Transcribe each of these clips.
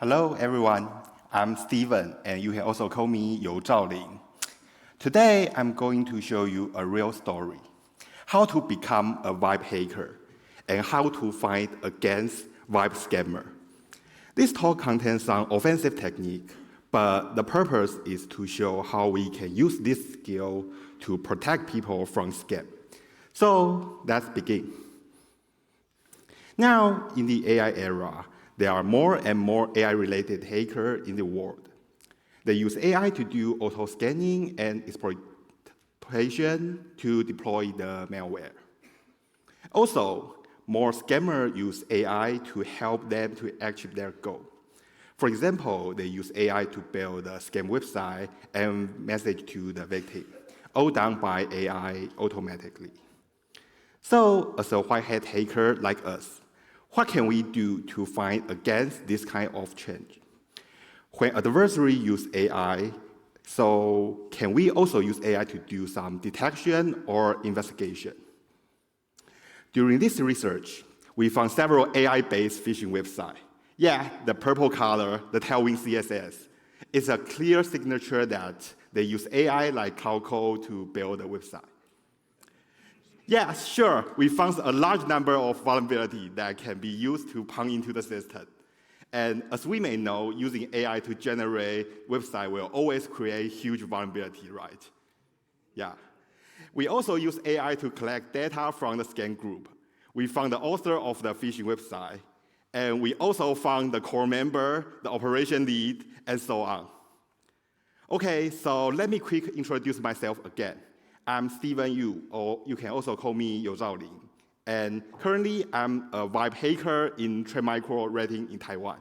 Hello, everyone. I'm Steven, and you can also call me Chiao-Lin. Today, I'm going to show you a real story, how to become a web hacker, and how to fight against web scammer. This talk contains some offensive technique, but the purpose is to show how we can use this skill to protect people from scam. So let's begin. Now, in the AI era, there are more and more AI-related hackers in the world. They use AI to do auto-scanning and exploitation to deploy the malware. Also, more scammers use AI to help them to achieve their goal. For example, they use AI to build a scam website and message to the victim, all done by AI automatically. So, as a white hat hacker like us, what can we do to fight against this kind of change? When adversary use AI, so can we also use AI to do some detection or investigation? During this research, we found several AI-based phishing websites. Yeah, the purple color, the Tailwind CSS, is a clear signature that they use AI like Cloud Code to build a website. Yeah, sure, we found a large number of vulnerabilities that can be used to pwn into the system. And as we may know, using AI to generate website will always create huge vulnerability, right? Yeah. We also use AI to collect data from the scan group. We found the author of the phishing website, and we also found the core member, the operation lead, and so on. Okay, so let me quickly introduce myself again. I'm Steven Yu, or you can also call me Chiao-Lin. And currently, I'm a web hacker in Trend Micro Red Team in Taiwan.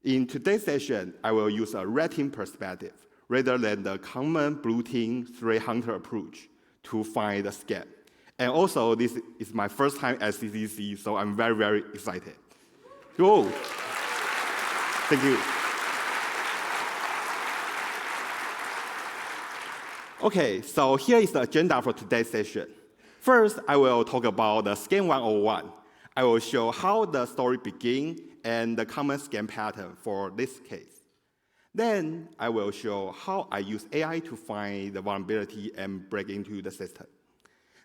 In today's session, I will use a red team perspective rather than the common blue team threat hunter approach to find the scam. And also, this is my first time at CCC, so I'm very, very excited. Go! Thank you. Okay, so here is the agenda for today's session. First, I will talk about the Scam 101. I will show how the story begins and the common scam pattern for this case. Then, I will show how I use AI to find the vulnerability and break into the system.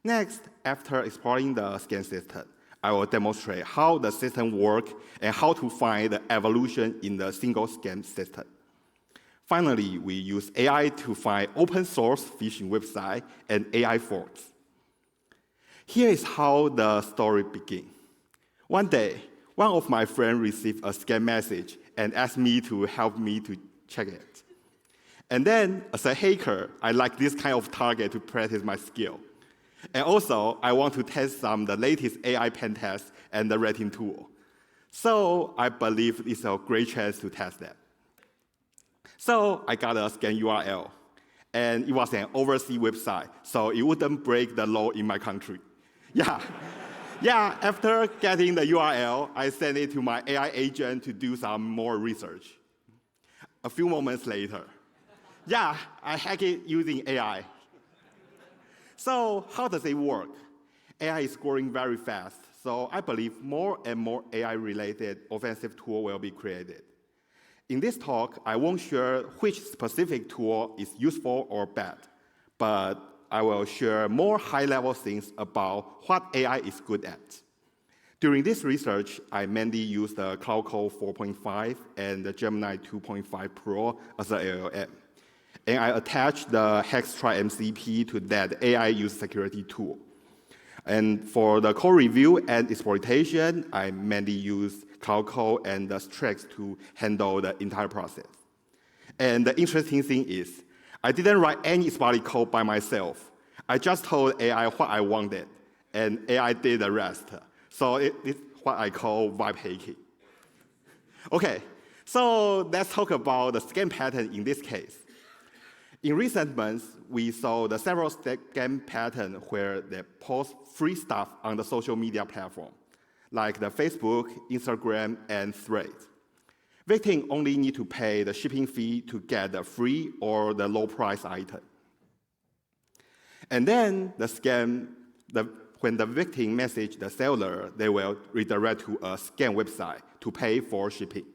Next, after exploring the scam system, I will demonstrate how the system works and how to find the evolution in the single scam system. Finally, we use AI to find open source phishing websites and AI forks. Here is how the story begins. One day, one of my friends received a scam message and asked me to help me to check it. And then, as a hacker, I like this kind of target to practice my skill. And also, I want to test some of the latest AI pen tests and the rating tool. So I believe it's a great chance to test that. So I got a scan URL, and it was an overseas website, so it wouldn't break the law in my country. Yeah, after getting the URL, I sent it to my AI agent to do some more research. A few moments later, I hacked it using AI. So how does it work? AI is growing very fast, so I believe more and more AI-related offensive tools will be created. In this talk, I won't share which specific tool is useful or bad, but I will share more high-level things about what AI is good at. During this research, I mainly used the Cloud Code 4.5 and the Gemini 2.5 Pro as an LLM. And I attached the Hextry MCP to that AI use security tool. And for the code review and exploitation, I mainly use Cloud Code and the Strix to handle the entire process. And the interesting thing is, I didn't write any exploit code by myself. I just told AI what I wanted, and AI did the rest. So it's what I call web hacking. Okay, so let's talk about the scam pattern in this case. In recent months, we saw the several scam patterns where they post free stuff on the social media platform, like the Facebook, Instagram, and Threads. Victims only need to pay the shipping fee to get the free or the low price item. And then the scam, when the victim messages the seller, they will redirect to a scam website to pay for shipping.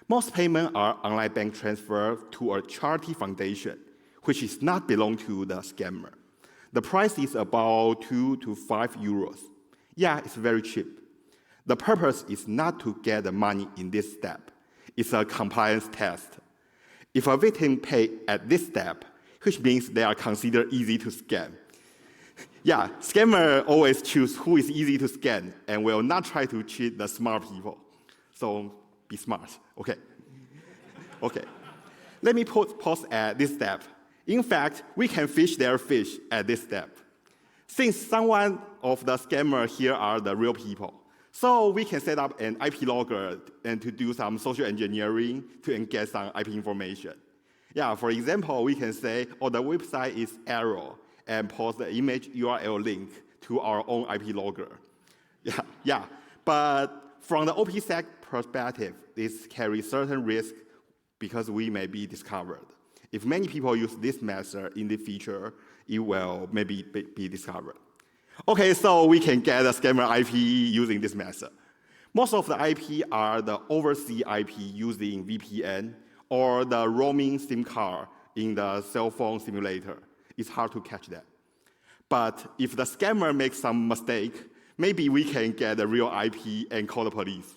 Most payments are online bank transfer to a charity foundation, which is not belong to the scammer. The price is about 2 to 5 euros. Yeah, it's very cheap. The purpose is not to get the money in this step. It's a compliance test. If a victim pay at this step, which means they are considered easy to scam. Yeah, scammer always choose who is easy to scam and will not try to cheat the smart people. So be smart, okay? Okay, let me pause at this step. In fact, we can fish their fish at this step. Since someone of the scammer here are the real people, so we can set up an IP logger and to do some social engineering to get some IP information. Yeah, for example, we can say, oh, the website is error, and post the image URL link to our own IP logger. Yeah. But from the OPSEC perspective, this carries certain risk because we may be discovered. If many people use this method in the future, it will maybe be discovered. Okay, so we can get a scammer IP using this method. Most of the IP are the overseas IP using VPN or the roaming SIM card in the cell phone simulator. It's hard to catch that. But if the scammer makes some mistake, maybe we can get the real IP and call the police.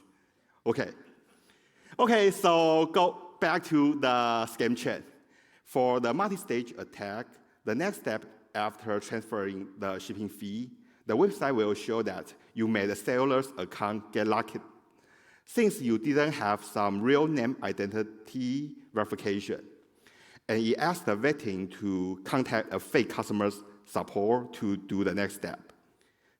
Okay, so go back to the scam chain. For the multi-stage attack, the next step after transferring the shipping fee, the website will show that you made the seller's account get locked. Since you didn't have some real name identity verification, and it asks the victim to contact a fake customer support to do the next step.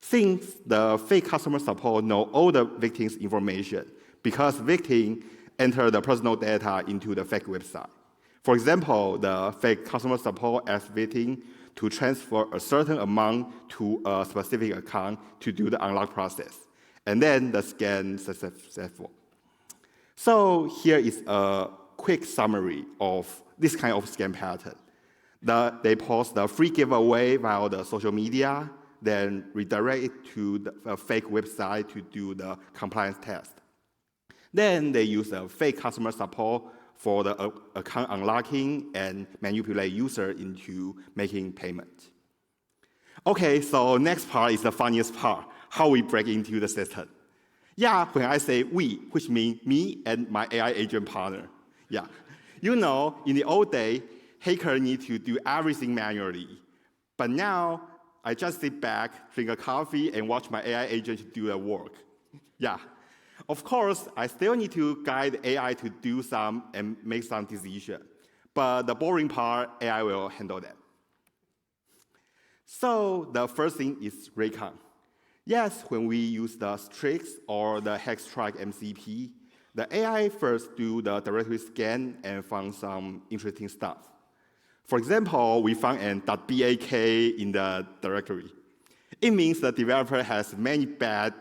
Since the fake customer support know all the victim's information, because victim enter the personal data into the fake website. For example, the fake customer support asks victim to transfer a certain amount to a specific account to do the unlock process. And then the scan successful. So here is a quick summary of this kind of scam pattern. They post the free giveaway via the social media, then redirect it to the fake website to do the compliance test. Then they use a fake customer support for the account unlocking and manipulate user into making payment. Okay, so next part is the funniest part, how we break into the system. Yeah, when I say we, which means me and my AI agent partner. Yeah, you know, in the old day, hackers need to do everything manually. But now, I just sit back, drink a coffee, and watch my AI agent do the work. Yeah. Of course, I still need to guide AI to do some and make some decision. But the boring part, AI will handle that. So the first thing is recon. Yes, when we use the Strix or the Hextrack MCP, the AI first do the directory scan and found some interesting stuff. For example, we found an .bak in the directory. It means the developer has many bad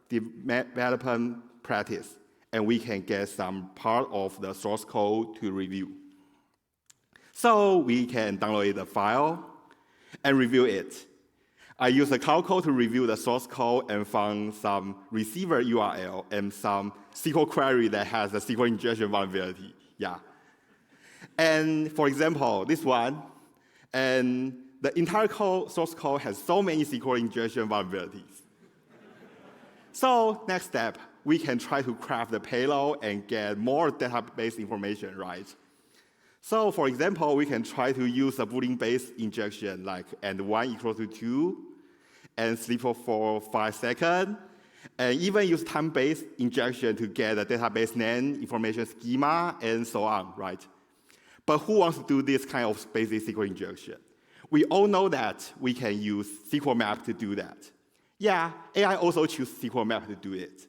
development practice, and we can get some part of the source code to review. So we can download the file and review it. I use the cloud code to review the source code and found some receiver URL and some SQL query that has a SQL injection vulnerability. Yeah. And for example, this one, and the entire source code has so many SQL injection vulnerabilities. So next step, we can try to craft the payload and get more database information, right? So for example, we can try to use a Boolean-based injection like and1 = 2, and sleep for 5 seconds, and even use time-based injection to get a database name, information schema, and so on, right? But who wants to do this kind of basic SQL injection? We all know that we can use SQL map to do that. Yeah, AI also choose SQL map to do it.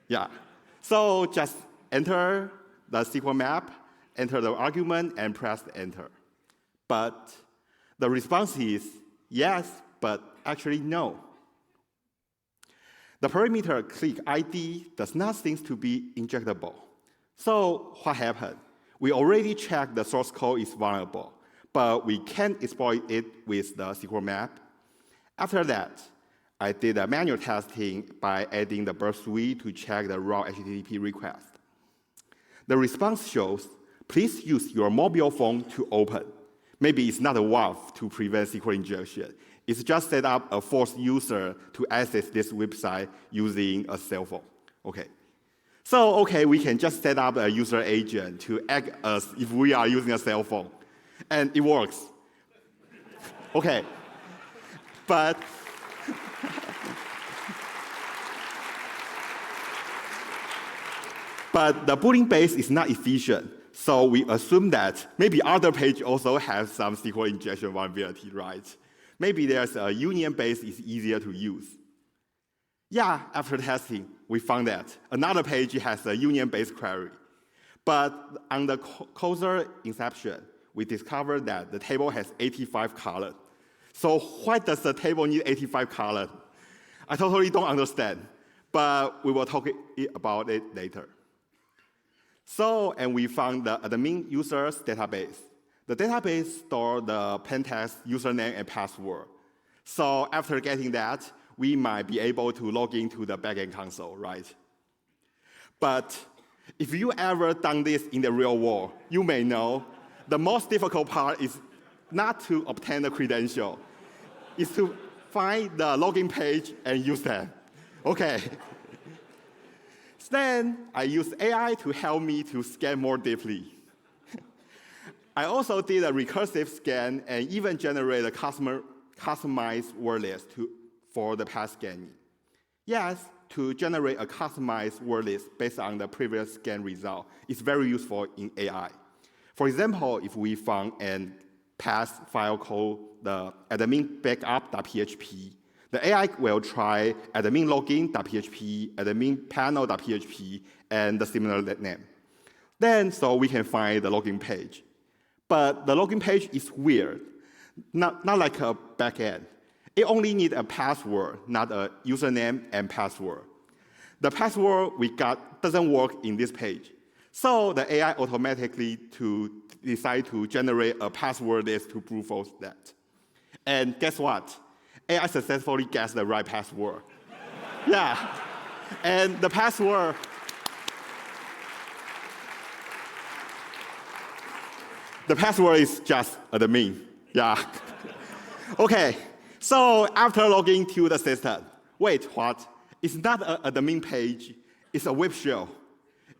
Yeah, so just enter the SQL map, enter the argument, and press enter. But the response is yes, but actually no. The parameter click ID does not seem to be injectable. So what happened? We already checked the source code is vulnerable, but we can't exploit it with the SQL map. After that, I did a manual testing by adding the burst suite to check the raw HTTP request. The response shows, please use your mobile phone to open. Maybe it's not a WAF to prevent SQL injection. It's just set up a forced user to access this website using a cell phone. Okay. So, okay, we can just set up a user agent to act as if we are using a cell phone. And it works. Okay. But the Pwning base is not efficient. So we assume that maybe other page also have some SQL injection vulnerability, right? Maybe there's a union base is easier to use. Yeah, after testing, we found that another page has a union-based query. But on the closer inspection, we discovered that the table has 85 columns. So why does the table need 85 columns? I totally don't understand, but we will talk about it later. So, and we found the admin users database. The database stores the plaintext username and password. So after getting that, we might be able to log into the backend console, right? But if you ever done this in the real world, you may know the most difficult part is not to obtain the credential. It's to find the login page and use them. Okay. Then I use AI to help me to scan more deeply. I also did a recursive scan and even generate a customized word list for the PhaaS scanning. Yes, to generate a customized word list based on the previous scan result is very useful in AI. For example, if we found a PhaaS file called the admin backup.php, the AI will try admin login.php, admin panel.php, and the similar name. Then, so we can find the login page. But the login page is weird, not like a backend. It only needs a password, not a username and password. The password we got doesn't work in this page. So the AI automatically decide to generate a password list to prove false that. And guess what? AI successfully gets the right password. Yeah. And the password is just admin. Yeah. Okay. So after logging to the system, wait, what? It's not an admin page, it's a web shell.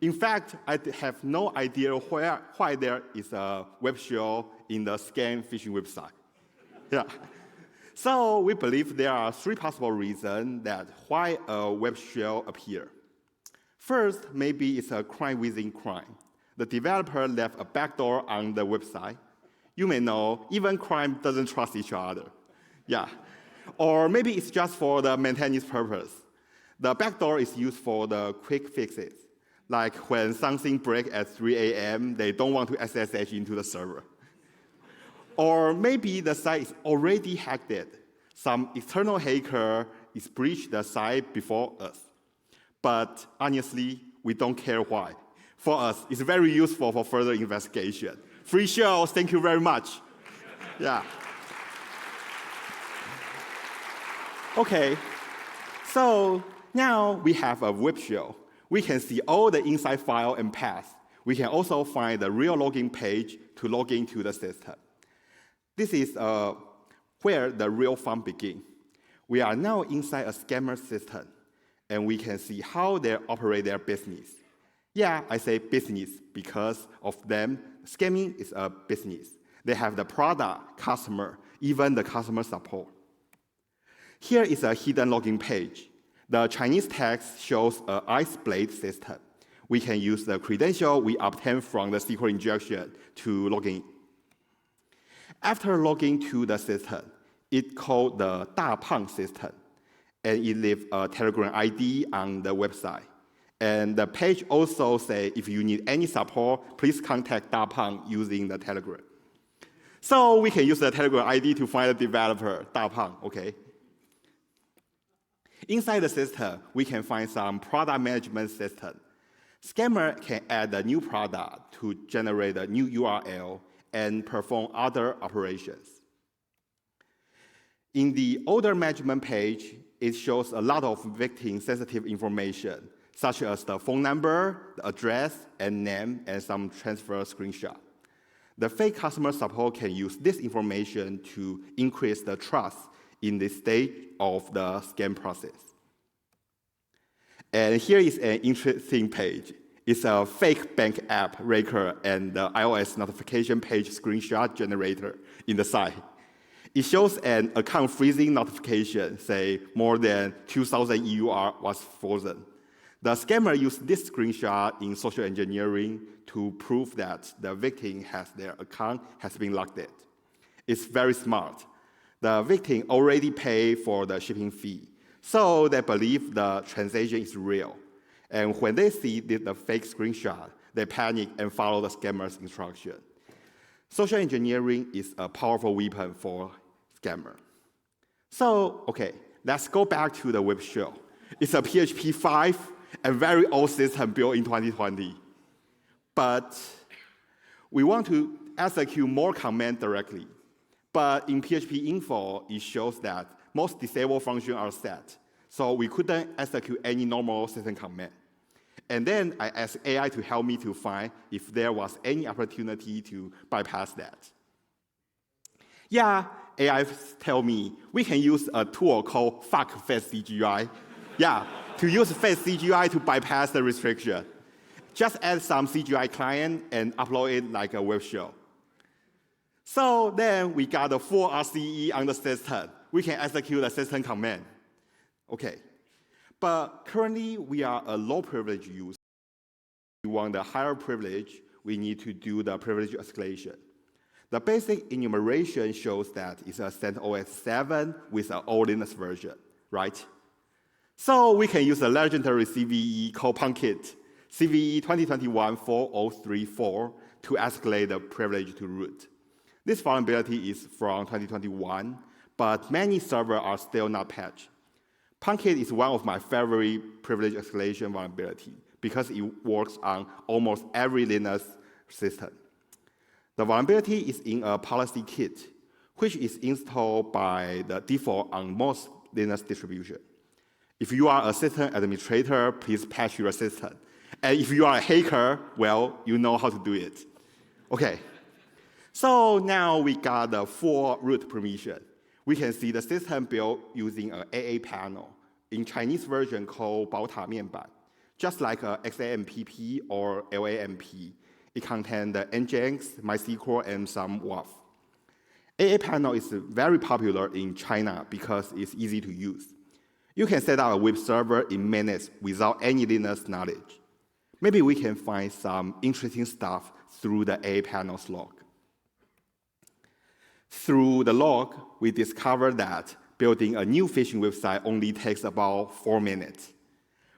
In fact, I have no idea why there is a web shell in the scam phishing website. Yeah. So we believe there are three possible reasons that why a web shell appear. First, maybe it's a crime within crime. The developer left a backdoor on the website. You may know, even crime doesn't trust each other. Yeah. Or maybe it's just for the maintenance purpose. The backdoor is used for the quick fixes. Like when something breaks at 3 a.m., they don't want to SSH into the server. Or maybe the site is already hacked. Some external hacker is breached the site before us. But honestly, we don't care why. For us, it's very useful for further investigation. Free shells, thank you very much. Yeah. Okay, so now we have a web shell. We can see all the inside file and path. We can also find the real login page to log into the system. This is where the real fun begins. We are now inside a scammer system, and we can see how they operate their business. Yeah, I say business because of them, scamming is a business. They have the product, customer, even the customer support. Here is a hidden login page. The Chinese text shows an ice blade system. We can use the credential we obtained from the SQL injection to log in. After logging to the system, it called the 大胖 system, and it leaves a Telegram ID on the website. And the page also says if you need any support, please contact 大胖 using the Telegram. So we can use the Telegram ID to find the developer, 大胖, okay? Inside the system, we can find some product management system. Scammer can add a new product to generate a new URL and perform other operations. In the order management page, it shows a lot of victim-sensitive information, such as the phone number, the address, and name, and some transfer screenshot. The fake customer support can use this information to increase the trust in the stage of the scam process. And here is an interesting page. It's a fake bank app record and the iOS notification page screenshot generator in the site. It shows an account freezing notification, say more than 2,000 EUR was frozen. The scammer used this screenshot in social engineering to prove that the victim their account has been locked in. It's very smart. The victim already paid for the shipping fee, so they believe the transaction is real. And when they see the fake screenshot, they panic and follow the scammer's instruction. Social engineering is a powerful weapon for scammer. So, okay, let's go back to the web shell. It's a PHP 5 and very old system built in 2020. But we want to execute more commands directly. But in PHP info, it shows that most disabled functions are set. So we couldn't execute any normal system command. And then I asked AI to help me to find if there was any opportunity to bypass that. Yeah, AI tell me we can use a tool called FACE-CGI. Yeah, to use FACE-CGI to bypass the restriction. Just add some CGI client and upload it like a web shell. So then we got a full RCE on the system. We can execute a system command. Okay, but currently we are a low privilege user. If we want the higher privilege, we need to do the privilege escalation. The basic enumeration shows that it's a CentOS 7 with an old Linux version, right? So we can use a legendary CVE called Punkit, CVE 2021-4034, to escalate the privilege to root. This vulnerability is from 2021, but many servers are still not patched. Punkit is one of my favorite privilege escalation vulnerability because it works on almost every Linux system. The vulnerability is in a policy kit, which is installed by the default on most Linux distributions. If you are a system administrator, please patch your system. And if you are a hacker, well, you know how to do it. Okay. So now we got the full root permission. We can see the system built using an AA panel, in Chinese version called 宝塔面板, just like a XAMPP or LAMP. It contains the Nginx, MySQL, and some WAF. AA panel is very popular in China because it's easy to use. You can set up a web server in minutes without any Linux knowledge. Maybe we can find some interesting stuff through the AA panel's log. Through the log, we discovered that building a new phishing website only takes about 4 minutes.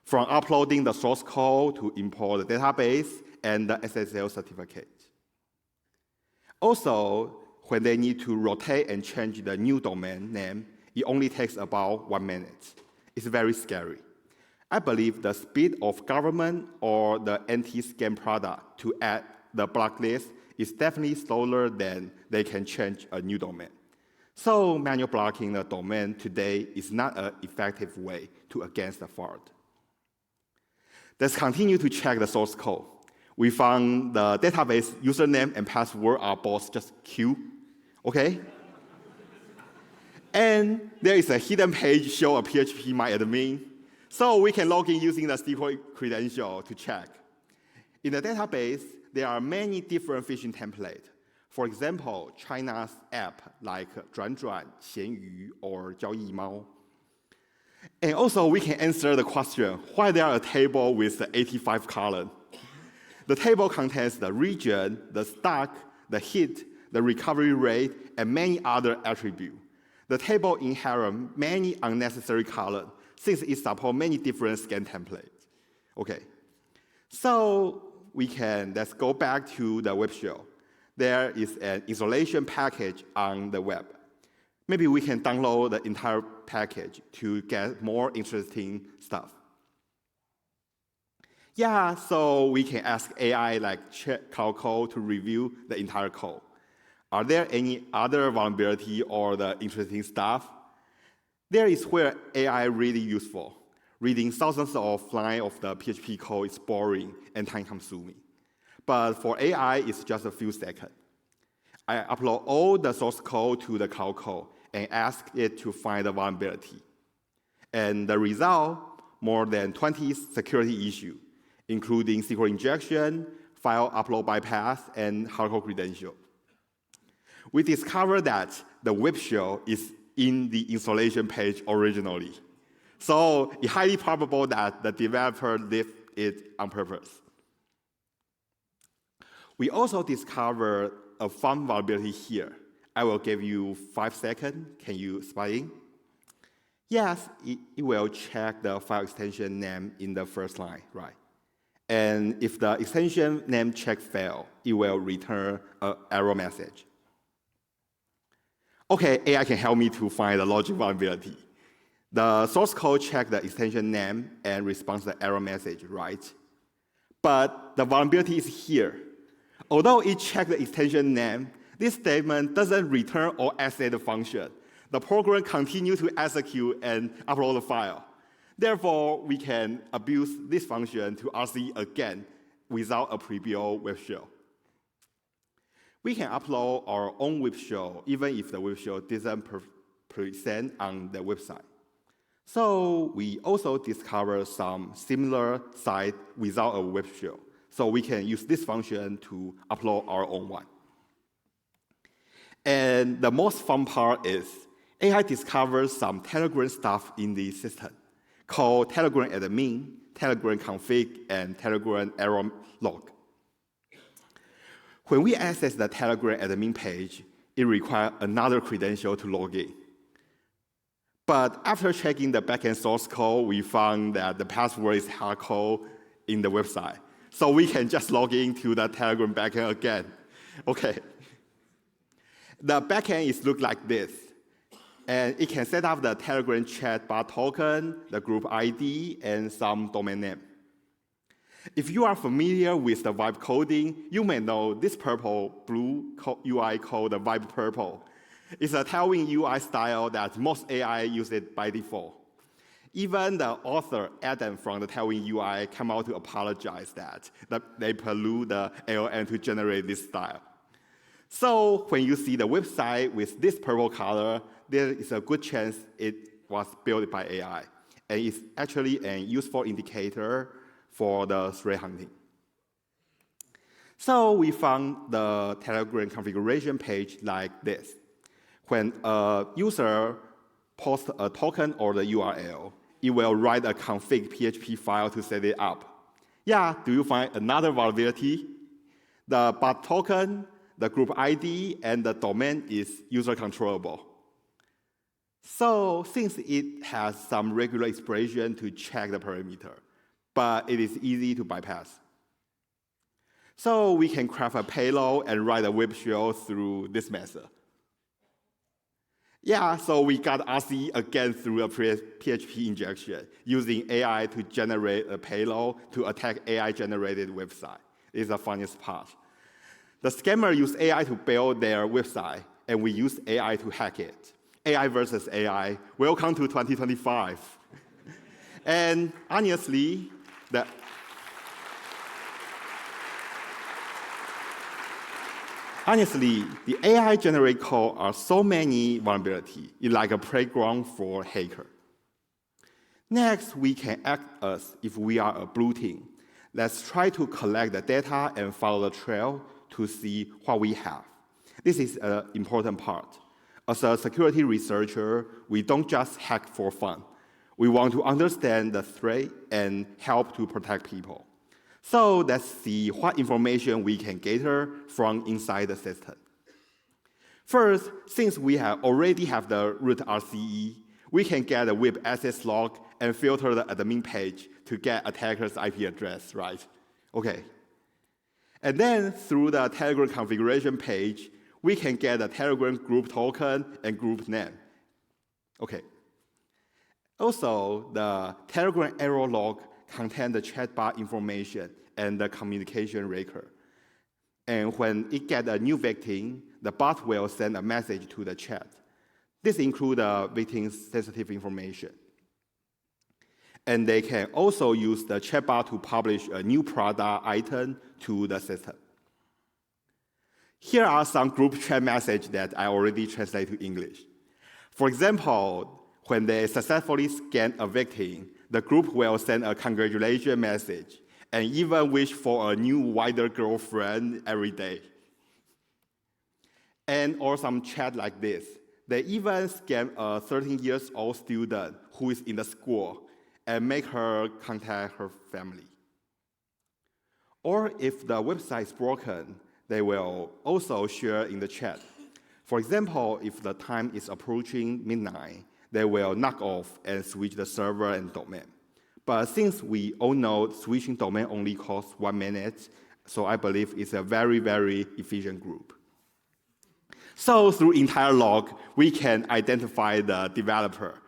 From uploading the source code to import the database and the SSL certificate. Also, when they need to rotate and change the new domain name, it only takes about 1 minute. It's very scary. I believe the speed of government or the anti-scam product to add the blacklist is definitely slower than they can change a new domain. So manual blocking the domain today is not an effective way to against the fraud. Let's continue to check the source code. We found the database username and password are both just Q, okay? And there is a hidden page show a PHP myadmin, so we can log in using the SQL credential to check. In the database, there are many different phishing templates. For example, China's app like 转转, 闲鱼, or 交易猫. And also, we can answer the question, why there are a table with the 85 column? The table contains the region, the stock, the hit, the recovery rate, and many other attributes. The table inherits many unnecessary columns since it supports many different scan templates. Okay, so let's go back to the web shell. There is an installation package on the web. Maybe we can download the entire package to get more interesting stuff. Yeah, so we can ask AI like code to review the entire code. Are there any other vulnerability or the interesting stuff? There is where AI really useful. Reading thousands of lines of the PHP code is boring and time-consuming. But for AI, it's just a few seconds. I upload all the source code to the cloud code and ask it to find the vulnerability. And the result, more than 20 security issues, including SQL injection, file upload bypass, and hardcore credential. We discovered that the web shell is in the installation page originally. So it's highly probable that the developer left it on purpose. We also discovered a fun vulnerability here. I will give you 5 seconds. Can you spy in? Yes, it will check the file extension name in the first line, right? And if the extension name check fail, it will return an error message. Okay, AI can help me to find the logic vulnerability. The source code checks the extension name and responds to the error message, right? But the vulnerability is here. Although it checked the extension name, this statement doesn't return or access the function. The program continues to execute and upload the file. Therefore, we can abuse this function to RC again without a pre-built web shell. We can upload our own web shell even if the web shell doesn't present on the website. So we also discovered some similar site without a web shell. So we can use this function to upload our own one. And the most fun part is AI discovers some Telegram stuff in the system called Telegram admin, Telegram config, and Telegram error log. When we access the Telegram admin page, it requires another credential to log in. But after checking the backend source code, we found that the password is hardcoded in the website. So we can just log into the Telegram backend again. Okay. The backend looks like this. And it can set up the Telegram chatbot token, the group ID, and some domain name. If you are familiar with the vibe coding, you may know this purple-blue UI called the vibe purple. It's a Tailwind UI style that most AI use it by default. Even the author, Adam from the Tailwind UI, came out to apologize that they pollute the LLM to generate this style. So when you see the website with this purple color, there is a good chance it was built by AI. And it's actually a useful indicator for the threat hunting. So we found the Telegram configuration page like this. When a user posts a token or the URL, it will write a config PHP file to set it up. Yeah, do you find another vulnerability? The bot token, the group ID, and the domain is user controllable. So since it has some regular expression to check the parameter, but it is easy to bypass. So we can craft a payload and write a web shell through this method. Yeah, so we got RC again through a PHP injection, using AI to generate a payload to attack AI-generated website. It's the funniest part. The scammer used AI to build their website, and we used AI to hack it. AI versus AI, welcome to 2025. And honestly, the AI-generated code are so many vulnerabilities. It's like a playground for hackers. Next, we can act as if we are a blue team. Let's try to collect the data and follow the trail to see what we have. This is an important part. As a security researcher, we don't just hack for fun. We want to understand the threat and help to protect people. So let's see what information we can gather from inside the system. First, since we already have the root RCE, we can get a web access log and filter the admin page to get attacker's IP address, right? Okay. And then through the Telegram configuration page, we can get a Telegram group token and group name. Okay. Also, the Telegram error log contains the chatbot information and the communication record. And when it gets a new victim, the bot will send a message to the chat. This includes the victim's sensitive information. And they can also use the chatbot to publish a new product item to the system. Here are some group chat messages that I already translate to English. For example, when they successfully scan a victim, the group will send a congratulations message and even wish for a new wider girlfriend every day. And or some chat like this. They even scam a 13-year-old student who is in the school and make her contact her family. Or if the website is broken, they will also share in the chat. For example, if the time is approaching midnight, they will knock off and switch the server and domain. But since we all know switching domain only costs 1 minute, so I believe it's a very, very efficient group. So through entire log, we can identify the developer,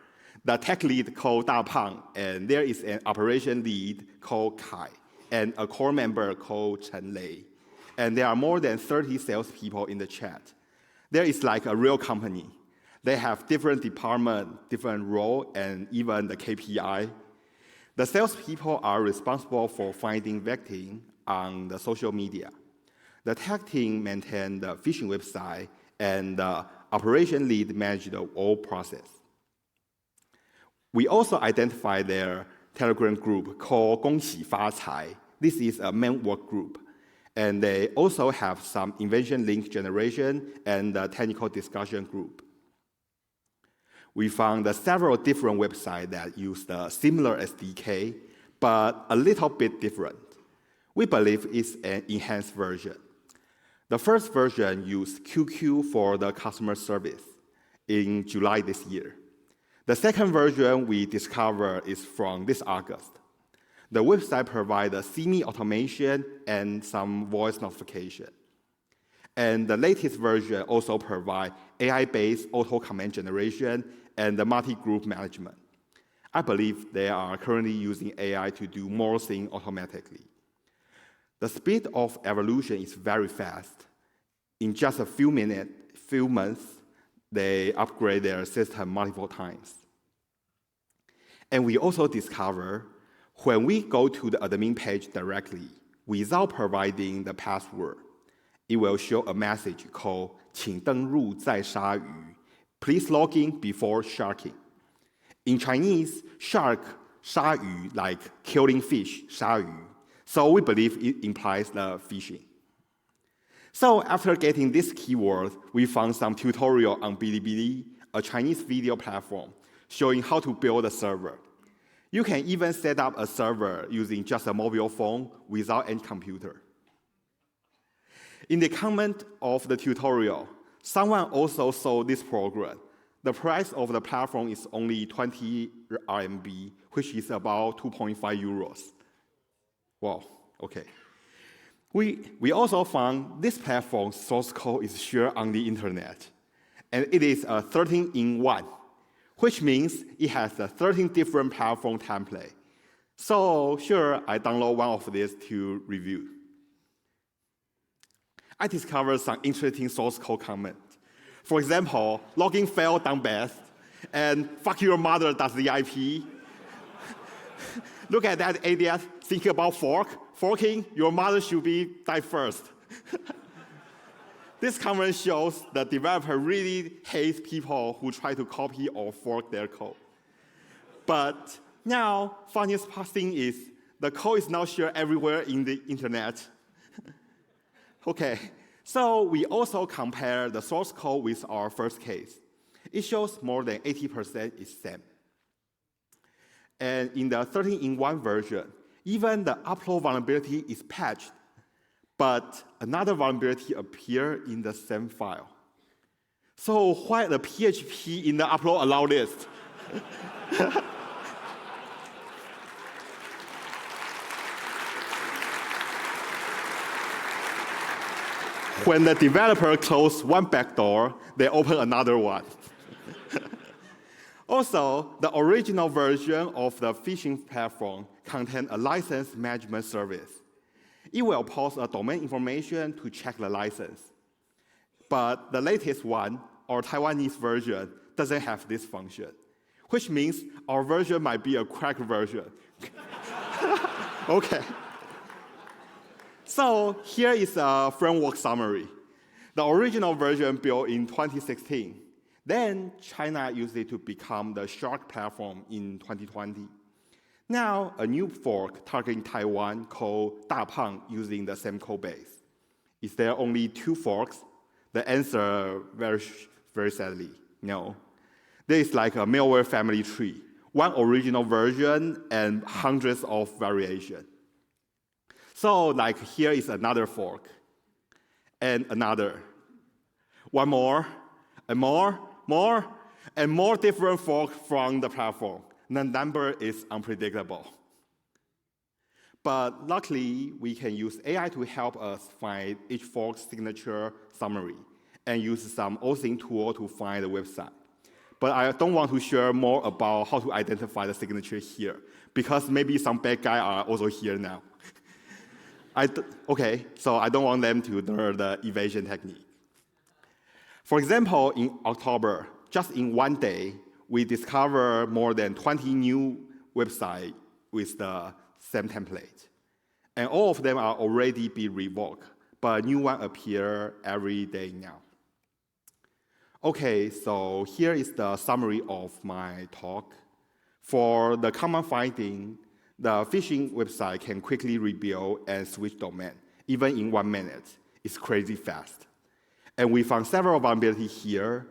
the tech lead called Da Pang, and there is an operation lead called Kai, and a core member called Chen Lei. And there are more than 30 salespeople in the chat. There is like a real company. They have different departments, different roles, and even the KPI. The salespeople are responsible for finding victims on the social media. The tech team maintains the phishing website, and the operation lead manages the whole process. We also identify their Telegram group called 恭喜发财. This is a main work group. And they also have some invention link generation and a technical discussion group. We found several different websites that use the similar SDK, but a little bit different. We believe it's an enhanced version. The first version used QQ for the customer service in July this year. The second version we discovered is from this August. The website provides a semi-automation and some voice notification. And the latest version also provides AI-based auto-command generation and the multi-group management. I believe they are currently using AI to do more things automatically. The speed of evolution is very fast. In just a few months, they upgrade their system multiple times. And we also discover when we go to the admin page directly, without providing the password, it will show a message called 请登入再鲨鱼. Please log in before sharking. In Chinese, shark, 鲨鱼, like killing fish, 鲨鱼. So we believe it implies the phishing. So after getting this keyword, we found some tutorial on Bilibili, a Chinese video platform, showing how to build a server. You can even set up a server using just a mobile phone without any computer. In the comment of the tutorial, someone also saw this program. The price of the platform is only 20 RMB, which is about 2.5 euros. Wow, okay. We also found this platform's source code is shared on the internet, and it is a 13-in-1. Which means it has a 13 different platform template. So sure, I download one of these to review. I discovered some interesting source code comments. For example, login failed done best, and fuck your mother does the IP. Look at that idiot thinking about forking, your mother should die first. This comment shows the developer really hates people who try to copy or fork their code. But now, funniest thing is, the code is now shared everywhere in the internet. Okay, so we also compare the source code with our first case. It shows more than 80% is same. And in the 13-in-1 version, even the upload vulnerability is patched, but another vulnerability appears in the same file. So why the PHP in the upload allow list? When the developer closes one backdoor, they open another one. Also, the original version of the phishing platform contains a license management service. It will post a domain information to check the license. But the latest one, or Taiwanese version, doesn't have this function. which means our version might be a cracked version. Okay. So here is a framework summary. The original version built in 2016. Then China used it to become the Shark platform in 2020. Now, a new fork targeting Taiwan called Dapang using the same code base. Is there only 2 forks? The answer, very sadly, no. There is like a malware family tree, one original version and hundreds of variations. So like here is another fork, and another. One more, and more, and more different forks from the platform. The number is unpredictable. But luckily, we can use AI to help us find each fork's signature summary and use some OSINT tool to find the website. But I don't want to share more about how to identify the signature here, because maybe some bad guys are also here now. Okay, so I don't want them to learn the evasion technique. For example, in October, just in one day, we discovered more than 20 new websites with the same template. And all of them are already being revoked, but new ones appear every day now. Okay, so here is the summary of my talk. For the common finding, the phishing website can quickly rebuild and switch domain, even in 1 minute. It's crazy fast. And we found several vulnerabilities here.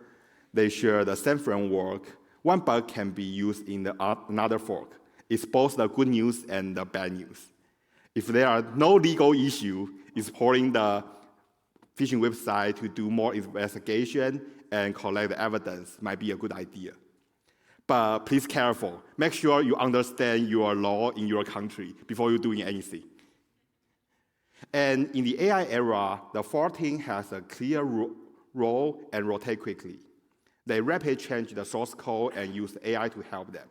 They share the same framework. One bug can be used in another fork. It's both the good news and the bad news. If there are no legal issue, exploring the phishing website to do more investigation and collect the evidence might be a good idea. But please careful. Make sure you understand your law in your country before you're doing anything. And in the AI era, the fraud team has a clear role and rotate quickly. They rapidly change the source code and use AI to help them.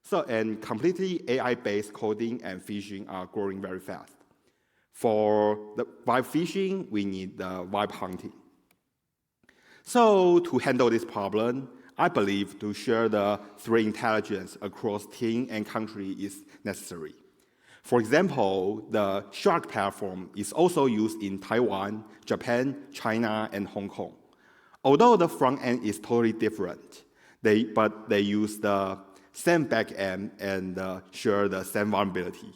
So, and completely AI-based coding and phishing are growing very fast. For the web phishing, we need the web hunting. So to handle this problem, I believe to share the threat intelligence across team and country is necessary. For example, the Shark platform is also used in Taiwan, Japan, China, and Hong Kong. Although the front end is totally different, but they use the same backend and share the same vulnerability.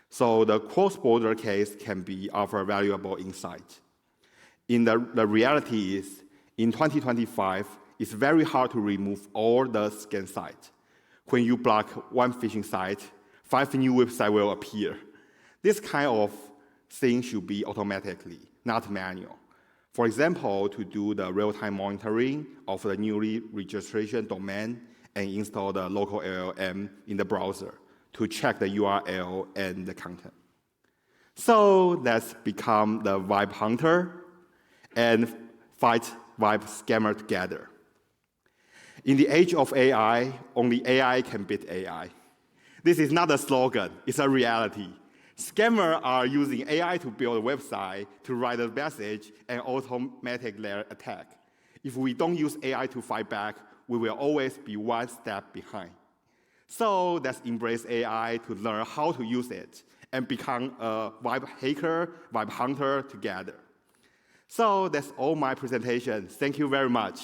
So the cross-border case can be offer valuable insight. The reality is, in 2025, it's very hard to remove all the scam sites. When you block one phishing site, 5 new websites will appear. This kind of thing should be automatically, not manual. For example, to do the real-time monitoring of the newly registration domain and install the local LLM in the browser to check the URL and the content. So let's become the web hunter and fight web scammer together. In the age of AI, only AI can beat AI. This is not a slogan, it's a reality. Scammers are using AI to build a website, to write a message, and automate their attack. If we don't use AI to fight back, we will always be one step behind. So let's embrace AI to learn how to use it and become a web hacker, web hunter together. So that's all my presentation. Thank you very much.